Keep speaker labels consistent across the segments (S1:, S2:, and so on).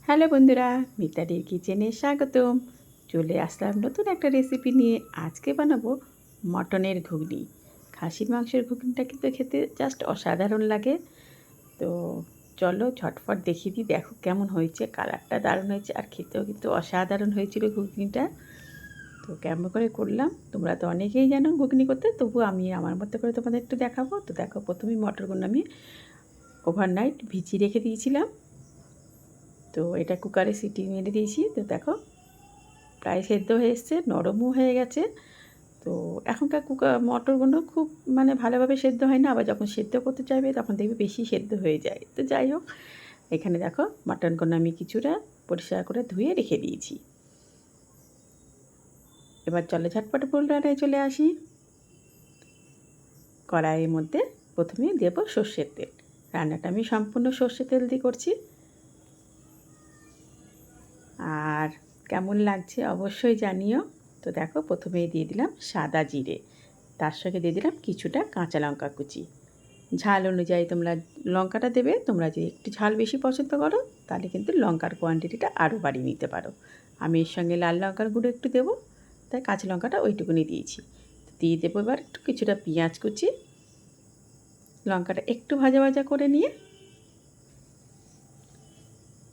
S1: Hello বন্ধুরা, মিতালির কিচেনে স্বাগতম। চলে আসলাম নতুন একটা রেসিপি নিয়ে। আজকে বানাবো মটনের ঘুগনি। খাসির মাংসের ঘুগনিটা কিন্তু খেতে জাস্ট অসাধারণ লাগে। তো চলো ঝটফট দেখিয়ে দিই, দেখো কেমন হয়েছে। কালারটা দারুণ হয়েছে আর খেতেও কিন্তু অসাধারণ হয়েছিল ঘুগনিটা। তো কেমন করে করলাম তোমরা তো অনেকেই জানো ঘুগনি করতে, তবু আমি আমার মতো করে তোমাদের একটু দেখাবো। তো দেখো, প্রথমেই মটরগুলো আমি ওভারনাইট ভিজিয়ে রেখে দিয়েছিলাম। তো এটা কুকারে সিটি মেরে দিয়েছি। তো দেখো প্রায় সেদ্ধ হয়ে এসছে, নরমও হয়ে গেছে। তো এখনকার মটরগুলো খুব ভালোভাবে সেদ্ধ হয় না, আবার যখন সেদ্ধ করতে চাইবে তখন দেখবে বেশি সেদ্ধ হয়ে যায়। তো যাই হোক, এখানে দেখো মাটনগুলো আমি কিছুটা পরিষ্কার করে ধুয়ে রেখে দিয়েছি। এবার চলো ঝটপট ফুল রান্নায় চলে আসি। কড়াইয়ের মধ্যে প্রথমে দেব সর্ষের তেল। রান্নাটা আমি সম্পূর্ণ সর্ষের তেল দিয়ে করছি। আর কেমন লাগছে অবশ্যই জানিও। তো দেখো প্রথমেই দিয়ে দিলাম সাদা জিরে, তার সঙ্গে দিয়ে দিলাম কিছুটা কাঁচা লঙ্কা কুচি। ঝাল অনুযায়ী তোমরা লঙ্কাটা দেবে। তোমরা যদি একটু ঝাল বেশি পছন্দ করো তাহলে কিন্তু লঙ্কার কোয়ান্টিটিটা আরও বাড়িয়ে নিতে পারো। আমি এর সঙ্গে লাল লঙ্কার গুঁড়ো একটু দেবো, তাই কাঁচা লঙ্কাটা ওইটুকুনি দিয়েছি। দিয়ে দেবো এবার একটু কিছুটা পেঁয়াজ কুচি। লঙ্কাটা একটু ভাজা ভাজা করে নিয়ে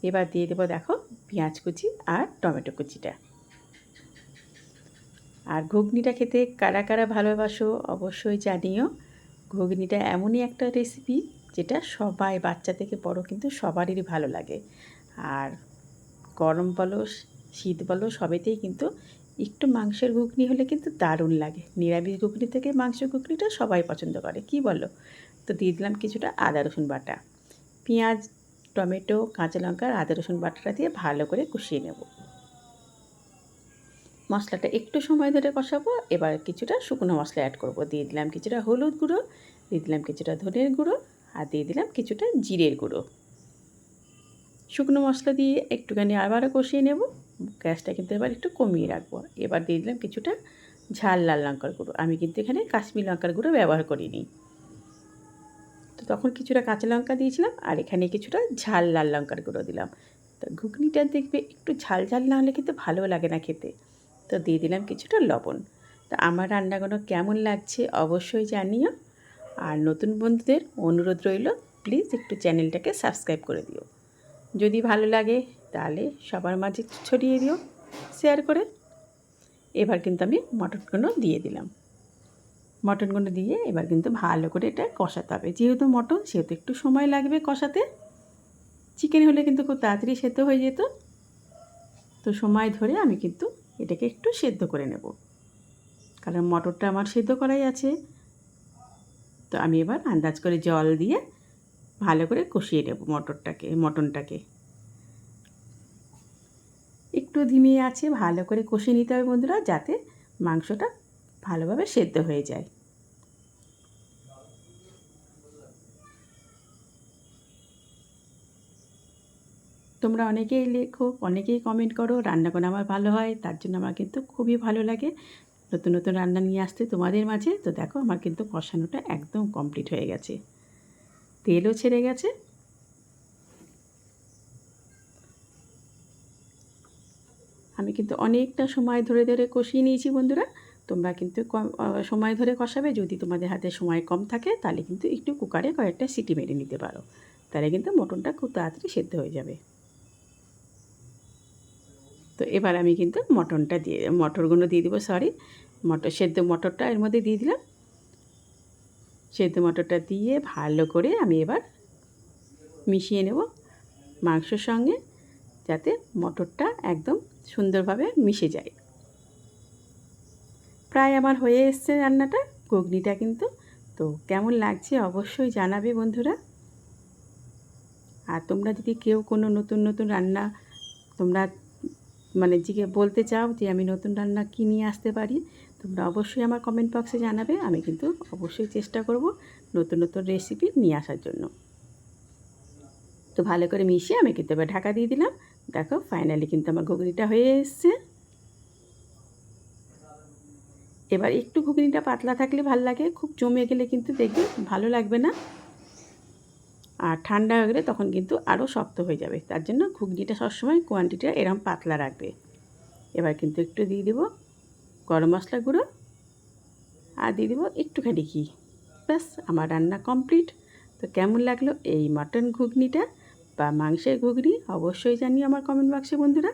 S1: এবার দিয়ে দেবো দেখো পেঁয়াজ কুচি আর টমেটো কুচিটা। আর ঘুগনিটা খেতে কারা কারা ভালোবাসো অবশ্যই জানিও। ঘুগনিটা এমনই একটা রেসিপি যেটা সবাই, বাচ্চা থেকে বড় কিন্তু সবারই ভালো লাগে। আর গরম বলো শীত বলো সবেতেই কিন্তু একটু মাংসের ঘুগনি হলে কিন্তু দারুণ লাগে। নিরামিষ ঘুগনি থেকে মাংসের ঘুগনিটা সবাই পছন্দ করে, কি বলো? তো দিয়ে দিলাম কিছুটা আদা রসুন বাটা। পেঁয়াজ, টমেটো, কাঁচা লঙ্কা আর আদা রসুন বাটাটা দিয়ে ভালো করে কষিয়ে নেব। মশলাটা একটু সময় ধরে কষাবো। এবার কিছুটা শুকনো মশলা অ্যাড করব। দিয়ে দিলাম কিছুটা হলুদ গুঁড়ো, দিয়ে দিলাম কিছুটা ধনের গুঁড়ো আর দিয়ে দিলাম কিছুটা জিরের গুঁড়ো। শুকনো মশলা দিয়ে একটুখানি আবারও কষিয়ে নেব। গ্যাসটা কিন্তু এবার একটু কমিয়ে রাখবো। এবার দিয়ে দিলাম কিছুটা ঝাল লাল লঙ্কার গুঁড়ো। আমি কিন্তু এখানে কাশ্মীর লঙ্কার গুঁড়ো ব্যবহার করিনি। তো তখন কিছুটা কাঁচা লঙ্কা দিয়েছিলাম আর এখানে কিছুটা ঝাল লাল লঙ্কার গুঁড়ো দিলাম। তো ঘুগনিটা দেখবে একটু ঝাল ঝাল না হলে কিন্তু ভালো লাগে না খেতে। তো দিয়ে দিলাম কিছুটা লবণ। তো আমার রান্নাগুলো কেমন লাগছে অবশ্যই জানিও। আর নতুন বন্ধুদের অনুরোধ রইল, প্লিজ একটু চ্যানেলটাকে সাবস্ক্রাইব করে দিও। যদি ভালো লাগে তাহলে সবার মাঝে ছড়িয়ে দিও শেয়ার করে। এবার কিন্তু আমি মটনগুলো দিয়ে দিলাম। মটনগুলো দিয়ে এবার কিন্তু ভালো করে এটা কষাতে হবে। যেহেতু মটন সেহেতু একটু সময় লাগবে কষাতে। চিকেন হলে কিন্তু খুব তাড়াতাড়ি সেদ্ধ হয়ে যেত। তো সময় ধরে আমি কিন্তু এটাকে একটু সেদ্ধ করে নেব, কারণ মটরটা আমার সেদ্ধ করাই আছে। তো আমি এবার আন্দাজ করে জল দিয়ে ভালো করে কষিয়ে নেব মটনটাকে। একটু ধিমে আছে ভালো করে কষিয়ে নিতে হবে বন্ধুরা, যাতে মাংসটা ভালোভাবে সেদ্ধ হয়ে যায়। তোমরা অনেকেই লেখো, অনেকেই কমেন্ট করো রান্না করে আমার ভালো হয়, তার জন্য আমার কিন্তু খুবই ভালো লাগে নতুন নতুন রান্না নিয়ে আসতে তোমাদের মাঝে। তো দেখো আমার কিন্তু কষানোটা একদম কমপ্লিট হয়ে গেছে, তেলও ছেড়ে গেছে। আমি কিন্তু অনেকটা সময় ধরে ধরে কষিয়ে নিয়েছি বন্ধুরা। তোমরা কিন্তু কম সময় ধরে কষাবে। যদি তোমাদের হাতে সময় কম থাকে তাহলে কিন্তু একটু কুকারে কয়েকটা সিটি মেরে নিতে পারো, তাহলে কিন্তু মটনটা খুব তাড়াতাড়ি সেদ্ধ হয়ে যাবে। তো এবার আমি কিন্তু মটরগুলো দিয়ে দেবো, সেদ্ধ মটরটা এর মধ্যে দিয়ে দিলাম। সেদ্ধ মটরটা দিয়ে ভালো করে আমি এবার মিশিয়ে নেব মাংসের সঙ্গে, যাতে মটরটা একদম সুন্দরভাবে মিশে যায়। প্রায় আমার হয়ে এসছে রান্নাটা, ঘুগনিটা কিন্তু। তো কেমন লাগছে অবশ্যই জানাবে বন্ধুরা। আর তোমরা যদি কেউ কোনো নতুন নতুন রান্না তোমরা বলতে চাও যে আমি নতুন রান্না কী নিয়ে আসতে পারি, তোমরা অবশ্যই আমার কমেন্ট বক্সে জানাবে। আমি কিন্তু অবশ্যই চেষ্টা করব নতুন নতুন রেসিপি নিয়ে আসার জন্য। তো ভালো করে মিশিয়ে আমি কিন্তু এবার ঢাকা দিয়ে দিলাম। দেখো ফাইনালি কিন্তু আমার ঘুগনিটা হয়ে এসছে। এবার একটু ঘুগনিটা পাতলা থাকলে ভালো লাগে, খুব জমে গেলে কিন্তু দেখবে ভালো লাগবে না। আর ঠান্ডা হয়ে গেলে তখন কিন্তু আরও শক্ত হয়ে যাবে। তার জন্য ঘুগনিটা সবসময় কোয়ান্টিটিটা এরকম পাতলা রাখবে। এবার কিন্তু একটু দিয়ে দেবো গরম মশলা গুঁড়ো আর দিয়ে দেবো একটুখানি ঘি। ব্যাস আমার রান্না কমপ্লিট। তো কেমন লাগলো এই মাটন ঘুগনিটা বা মাংসের ঘুগনি অবশ্যই জানিও আমার কমেন্ট বক্সে বন্ধুরা।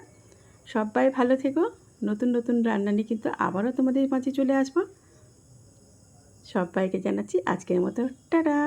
S1: সবাই ভালো থেকো। নতুন নতুন রান্না নিয়ে কিন্তু আবারও তোমাদের মাঝে চলে আসবো। সবাইকে জানাচ্ছি আজকের মতো টাটা।